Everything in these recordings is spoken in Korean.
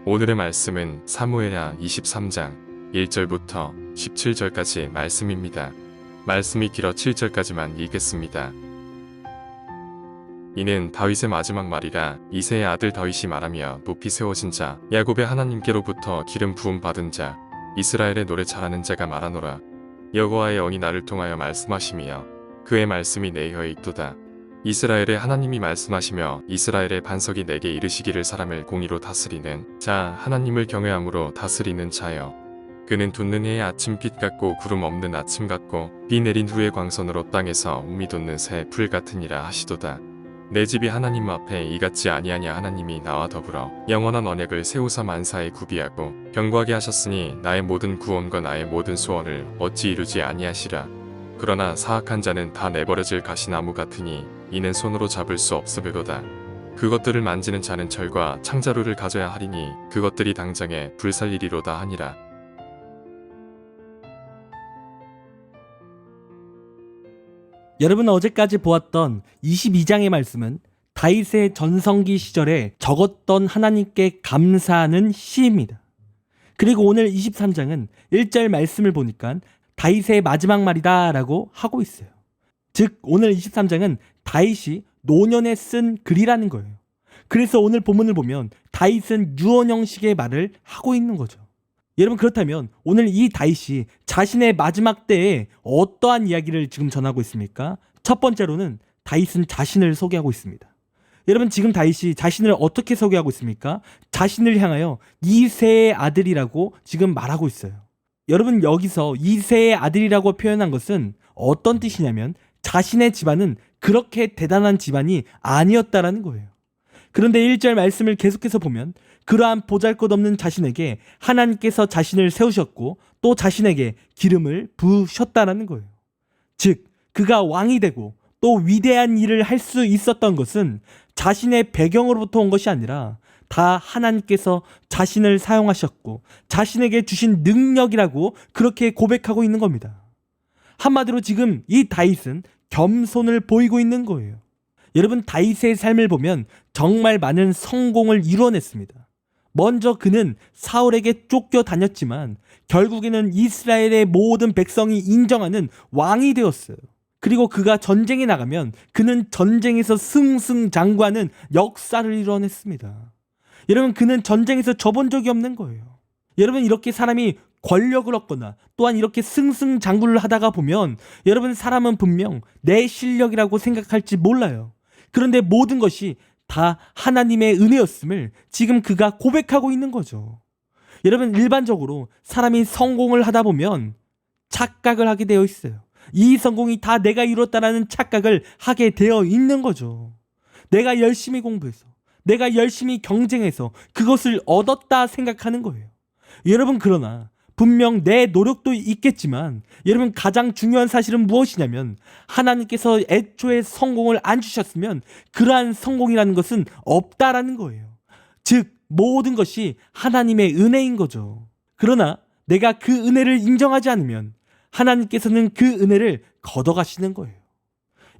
오늘의 말씀은 사무엘하 23장 1절부터 17절까지 말씀입니다. 말씀이 길어 7절까지만 읽겠습니다. 이는 다윗의 마지막 말이라. 이새의 아들 다윗이 말하며 높이 세워진 자, 야곱의 하나님께로부터 기름 부음 받은 자, 이스라엘의 노래 잘하는 자가 말하노라. 여호와의 영이 나를 통하여 말씀하시며 그의 말씀이 내 혀에 있도다. 이스라엘의 하나님이 말씀하시며 이스라엘의 반석이 내게 이르시기를 사람을 공의로 다스리는 자, 하나님을 경외함으로 다스리는 자여. 그는 돋는 해의 아침빛 같고 구름 없는 아침 같고 비 내린 후의 광선으로 땅에서 우미 돋는 새 풀 같으니라 하시도다. 내 집이 하나님 앞에 이같지 아니하냐. 하나님이 나와 더불어 영원한 언약을 세우사 만사에 구비하고 견고하게 하셨으니 나의 모든 구원과 나의 모든 소원을 어찌 이루지 아니하시라. 그러나 사악한 자는 다 내버려질 가시나무 같으니 이는 손으로 잡을 수 없으려도다. 그것들을 만지는 자는 철과 창자루를 가져야 하리니 그것들이 당장에 불살리리로다 하니라. 여러분, 어제까지 보았던 22장의 말씀은 다윗의 전성기 시절에 적었던 하나님께 감사하는 시입니다. 그리고 오늘 23장은 1절 말씀을 보니까 다윗의 마지막 말이다 라고 하고 있어요. 즉 오늘 23장은 다윗이 노년에 쓴 글이라는 거예요. 그래서 오늘 본문을 보면 다윗은 유언 형식의 말을 하고 있는 거죠. 여러분, 그렇다면 오늘 이 다윗이 자신의 마지막 때에 어떠한 이야기를 지금 전하고 있습니까? 첫 번째로는 다윗은 자신을 소개하고 있습니다. 여러분, 지금 다윗이 자신을 어떻게 소개하고 있습니까? 자신을 향하여 이새의 아들이라고 지금 말하고 있어요. 여러분, 여기서 이새의 아들이라고 표현한 것은 어떤 뜻이냐면 자신의 집안은 그렇게 대단한 집안이 아니었다라는 거예요. 그런데 1절 말씀을 계속해서 보면 그러한 보잘것없는 자신에게 하나님께서 자신을 세우셨고 또 자신에게 기름을 부으셨다라는 거예요. 즉 그가 왕이 되고 또 위대한 일을 할 수 있었던 것은 자신의 배경으로부터 온 것이 아니라 다 하나님께서 자신을 사용하셨고 자신에게 주신 능력이라고 그렇게 고백하고 있는 겁니다. 한마디로 지금 이 다윗은 겸손을 보이고 있는 거예요. 여러분, 다윗의 삶을 보면 정말 많은 성공을 이루어냈습니다. 먼저 그는 사울에게 쫓겨다녔지만 결국에는 이스라엘의 모든 백성이 인정하는 왕이 되었어요. 그리고 그가 전쟁에 나가면 그는 전쟁에서 승승장구하는 역사를 이루어냈습니다. 여러분, 그는 전쟁에서 져본 적이 없는 거예요. 여러분, 이렇게 사람이 권력을 얻거나 또한 이렇게 승승장구를 하다가 보면 여러분, 사람은 분명 내 실력이라고 생각할지 몰라요. 그런데 모든 것이 다 하나님의 은혜였음을 지금 그가 고백하고 있는 거죠. 여러분, 일반적으로 사람이 성공을 하다 보면 착각을 하게 되어 있어요. 이 성공이 다 내가 이뤘다라는 착각을 하게 되어 있는 거죠. 내가 열심히 공부해서 내가 열심히 경쟁해서 그것을 얻었다 생각하는 거예요. 여러분, 그러나 분명 내 노력도 있겠지만 여러분, 가장 중요한 사실은 무엇이냐면 하나님께서 애초에 성공을 안 주셨으면 그러한 성공이라는 것은 없다라는 거예요. 즉 모든 것이 하나님의 은혜인 거죠. 그러나 내가 그 은혜를 인정하지 않으면 하나님께서는 그 은혜를 걷어가시는 거예요.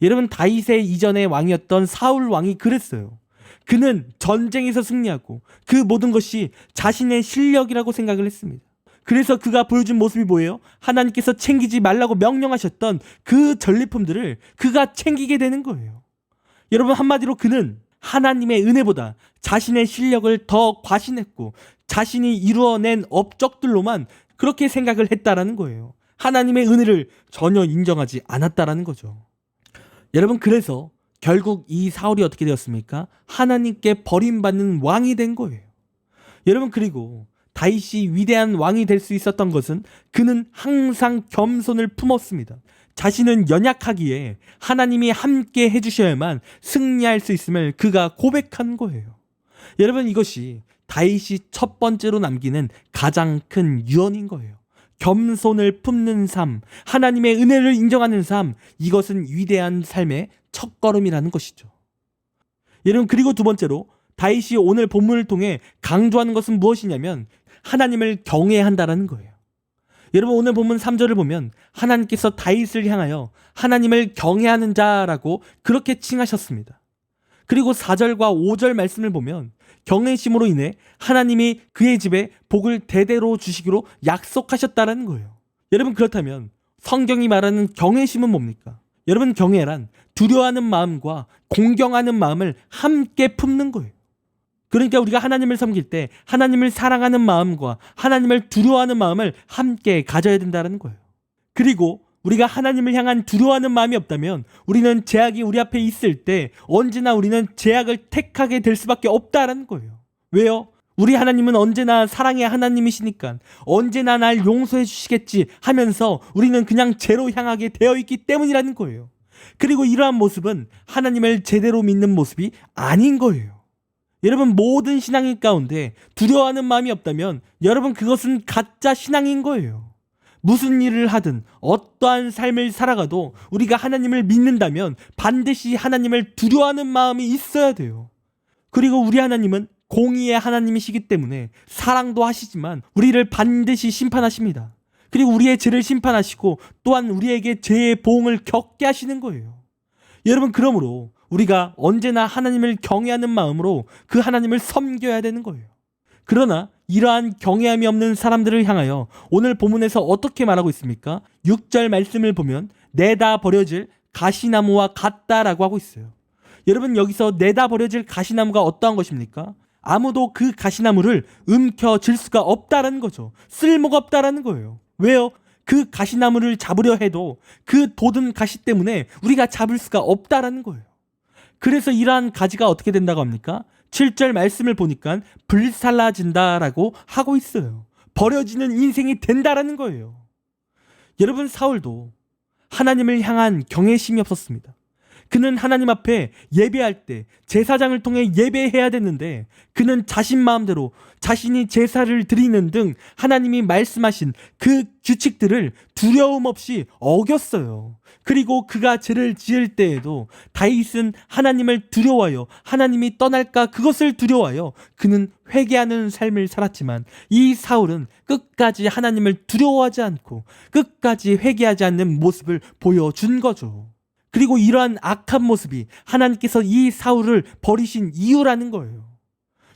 여러분, 다윗의 이전의 왕이었던 사울 왕이 그랬어요. 그는 전쟁에서 승리하고 그 모든 것이 자신의 실력이라고 생각을 했습니다. 그래서 그가 보여준 모습이 뭐예요? 하나님께서 챙기지 말라고 명령하셨던 그 전리품들을 그가 챙기게 되는 거예요. 여러분, 한마디로 그는 하나님의 은혜보다 자신의 실력을 더 과신했고 자신이 이루어낸 업적들로만 그렇게 생각을 했다라는 거예요. 하나님의 은혜를 전혀 인정하지 않았다라는 거죠. 여러분, 그래서 결국 이 사울이 어떻게 되었습니까? 하나님께 버림받는 왕이 된 거예요. 여러분, 그리고 다윗이 위대한 왕이 될 수 있었던 것은 그는 항상 겸손을 품었습니다. 자신은 연약하기에 하나님이 함께 해주셔야만 승리할 수 있음을 그가 고백한 거예요. 여러분, 이것이 다윗이 첫 번째로 남기는 가장 큰 유언인 거예요. 겸손을 품는 삶, 하나님의 은혜를 인정하는 삶, 이것은 위대한 삶의 첫걸음이라는 것이죠. 여러분, 그리고 두 번째로 다윗이 오늘 본문을 통해 강조하는 것은 무엇이냐면 하나님을 경외한다라는 거예요. 여러분, 오늘 본문 3절을 보면 하나님께서 다윗을 향하여 하나님을 경외하는 자라고 그렇게 칭하셨습니다. 그리고 4절과 5절 말씀을 보면 경외심으로 인해 하나님이 그의 집에 복을 대대로 주시기로 약속하셨다는 거예요. 여러분, 그렇다면 성경이 말하는 경외심은 뭡니까? 여러분, 경외란 두려워하는 마음과 공경하는 마음을 함께 품는 거예요. 그러니까 우리가 하나님을 섬길 때 하나님을 사랑하는 마음과 하나님을 두려워하는 마음을 함께 가져야 된다는 거예요. 그리고 우리가 하나님을 향한 두려워하는 마음이 없다면 우리는 제약이 우리 앞에 있을 때 언제나 우리는 제약을 택하게 될 수밖에 없다는 거예요. 왜요? 우리 하나님은 언제나 사랑의 하나님이시니까 언제나 날 용서해 주시겠지 하면서 우리는 그냥 죄로 향하게 되어 있기 때문이라는 거예요. 그리고 이러한 모습은 하나님을 제대로 믿는 모습이 아닌 거예요. 여러분, 모든 신앙인 가운데 두려워하는 마음이 없다면 여러분, 그것은 가짜 신앙인 거예요. 무슨 일을 하든 어떠한 삶을 살아가도 우리가 하나님을 믿는다면 반드시 하나님을 두려워하는 마음이 있어야 돼요. 그리고 우리 하나님은 공의의 하나님이시기 때문에 사랑도 하시지만 우리를 반드시 심판하십니다. 그리고 우리의 죄를 심판하시고 또한 우리에게 죄의 보응을 겪게 하시는 거예요. 여러분, 그러므로 우리가 언제나 하나님을 경외하는 마음으로 그 하나님을 섬겨야 되는 거예요. 그러나 이러한 경외함이 없는 사람들을 향하여 오늘 본문에서 어떻게 말하고 있습니까? 6절 말씀을 보면 내다 버려질 가시나무와 같다라고 하고 있어요. 여러분, 여기서 내다 버려질 가시나무가 어떠한 것입니까? 아무도 그 가시나무를 움켜쥘 수가 없다라는 거죠. 쓸모가 없다라는 거예요. 왜요? 그 가시나무를 잡으려 해도 그 돋은 가시 때문에 우리가 잡을 수가 없다라는 거예요. 그래서 이러한 가지가 어떻게 된다고 합니까? 7절 말씀을 보니까 불살라진다라고 하고 있어요. 버려지는 인생이 된다라는 거예요. 여러분, 사울도 하나님을 향한 경외심이 없었습니다. 그는 하나님 앞에 예배할 때 제사장을 통해 예배해야 됐는데 그는 자신 마음대로 자신이 제사를 드리는 등 하나님이 말씀하신 그 규칙들을 두려움 없이 어겼어요. 그리고 그가 죄를 지을 때에도 다윗은 하나님을 두려워하여 하나님이 떠날까 그것을 두려워하여 그는 회개하는 삶을 살았지만 이 사울은 끝까지 하나님을 두려워하지 않고 끝까지 회개하지 않는 모습을 보여준 거죠. 그리고 이러한 악한 모습이 하나님께서 이 사울을 버리신 이유라는 거예요.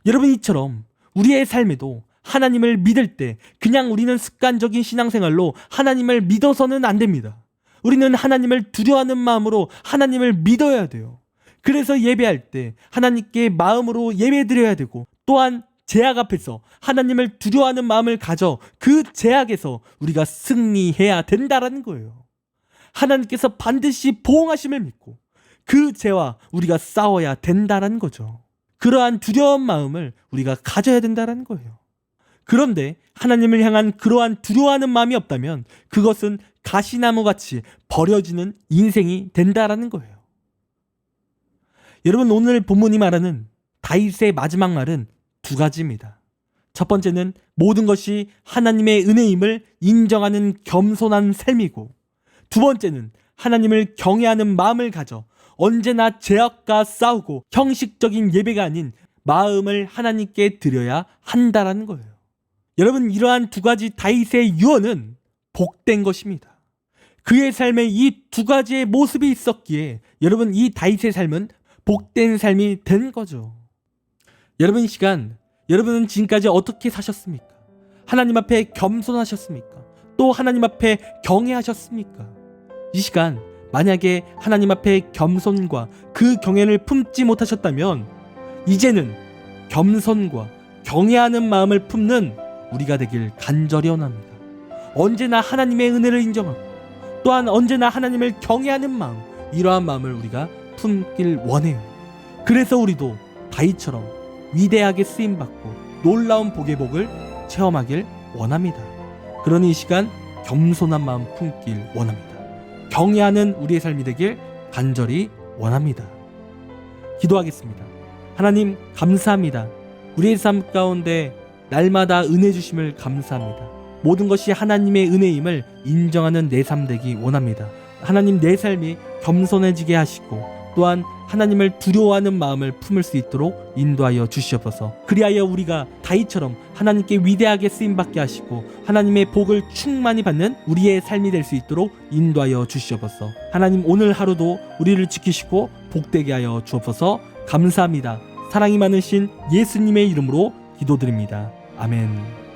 여러분, 이처럼 우리의 삶에도 하나님을 믿을 때 그냥 우리는 습관적인 신앙생활로 하나님을 믿어서는 안 됩니다. 우리는 하나님을 두려워하는 마음으로 하나님을 믿어야 돼요. 그래서 예배할 때 하나님께 마음으로 예배드려야 되고 또한 제약 앞에서 하나님을 두려워하는 마음을 가져 그 제약에서 우리가 승리해야 된다는 거예요. 하나님께서 반드시 보응하심을 믿고 그 죄와 우리가 싸워야 된다는 거죠. 그러한 두려운 마음을 우리가 가져야 된다는 거예요. 그런데 하나님을 향한 그러한 두려워하는 마음이 없다면 그것은 가시나무같이 버려지는 인생이 된다는 거예요. 여러분, 오늘 본문이 말하는 다윗의 마지막 말은 두 가지입니다. 첫 번째는 모든 것이 하나님의 은혜임을 인정하는 겸손한 삶이고, 두 번째는 하나님을 경외하는 마음을 가져 언제나 죄악과 싸우고 형식적인 예배가 아닌 마음을 하나님께 드려야 한다는 거예요. 여러분, 이러한 두 가지 다윗의 유언은 복된 것입니다. 그의 삶에 이 두 가지의 모습이 있었기에 여러분, 이 다윗의 삶은 복된 삶이 된 거죠. 여러분, 이 시간 여러분은 지금까지 어떻게 사셨습니까? 하나님 앞에 겸손하셨습니까? 또 하나님 앞에 경외하셨습니까? 이 시간 만약에 하나님 앞에 겸손과 그 경외를 품지 못하셨다면 이제는 겸손과 경외하는 마음을 품는 우리가 되길 간절히 원합니다. 언제나 하나님의 은혜를 인정하고 또한 언제나 하나님을 경외하는 마음, 이러한 마음을 우리가 품길 원해요. 그래서 우리도 다윗처럼 위대하게 쓰임받고 놀라운 복의 복을 체험하길 원합니다. 그러니 이 시간 겸손한 마음 품길 원합니다. 경외하는 우리의 삶이 되길 간절히 원합니다. 기도하겠습니다. 하나님, 감사합니다. 우리의 삶 가운데 날마다 은혜 주심을 감사합니다. 모든 것이 하나님의 은혜임을 인정하는 내 삶 되기 원합니다. 하나님, 내 삶이 겸손해지게 하시고 또한 하나님을 두려워하는 마음을 품을 수 있도록 인도하여 주시옵소서. 그리하여 우리가 다윗처럼 하나님께 위대하게 쓰임받게 하시고 하나님의 복을 충만히 받는 우리의 삶이 될 수 있도록 인도하여 주시옵소서. 하나님, 오늘 하루도 우리를 지키시고 복되게 하여 주옵소서. 감사합니다. 사랑이 많으신 예수님의 이름으로 기도드립니다. 아멘.